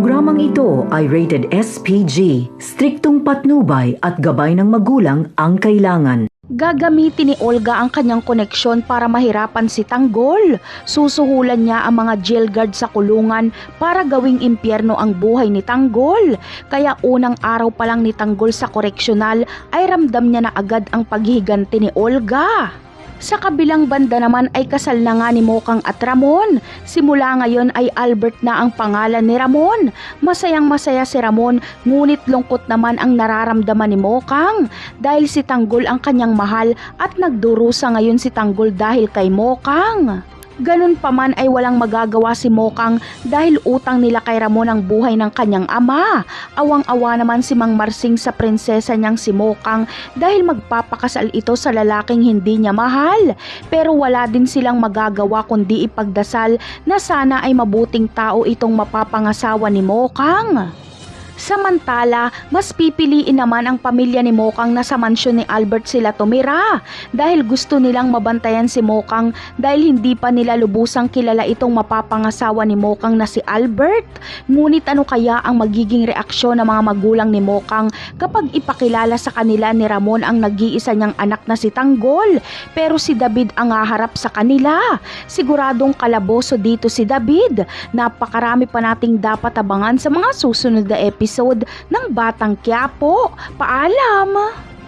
Programang ito ay rated SPG, striktong patnubay at gabay ng magulang ang kailangan. Gagamitin ni Olga ang kanyang koneksyon para mahirapan si Tanggol. Susuhulan niya ang mga jail guard sa kulungan para gawing impyerno ang buhay ni Tanggol. Kaya unang araw pa lang ni Tanggol sa koreksyonal ay ramdam niya na agad ang paghihiganti ni Olga. Sa kabilang banda naman ay kasal na nga ni Mokang at Ramon. Simula ngayon ay Albert na ang pangalan ni Ramon. Masayang masaya si Ramon, ngunit lungkot naman ang nararamdaman ni Mokang dahil si Tanggol ang kanyang mahal at nagdurusa ngayon si Tanggol dahil kay Mokang. Ganun pa man ay walang magagawa si Mokang dahil utang nila kay Ramon ang buhay ng kanyang ama. Awang-awa naman si Mang Marsing sa prinsesa niyang si Mokang dahil magpapakasal ito sa lalaking hindi niya mahal. Pero wala din silang magagawa kundi ipagdasal na sana ay mabuting tao itong mapapangasawa ni Mokang. Samantala, mas pipiliin naman ang pamilya ni Mokang na sa mansyon ni Albert sila tumira dahil gusto nilang mabantayan si Mokang dahil hindi pa nila lubusang kilala itong mapapangasawa ni Mokang na si Albert. Ngunit ano kaya ang magiging reaksyon ng mga magulang ni Mokang kapag ipakilala sa kanila ni Ramon ang nag-iisa niyang anak na si Tanggol, pero si David ang haharap sa kanila? Siguradong kalaboso dito si David. Napakarami pa nating dapat abangan sa mga susunod na episode ng Batang Quiapo. Paalam!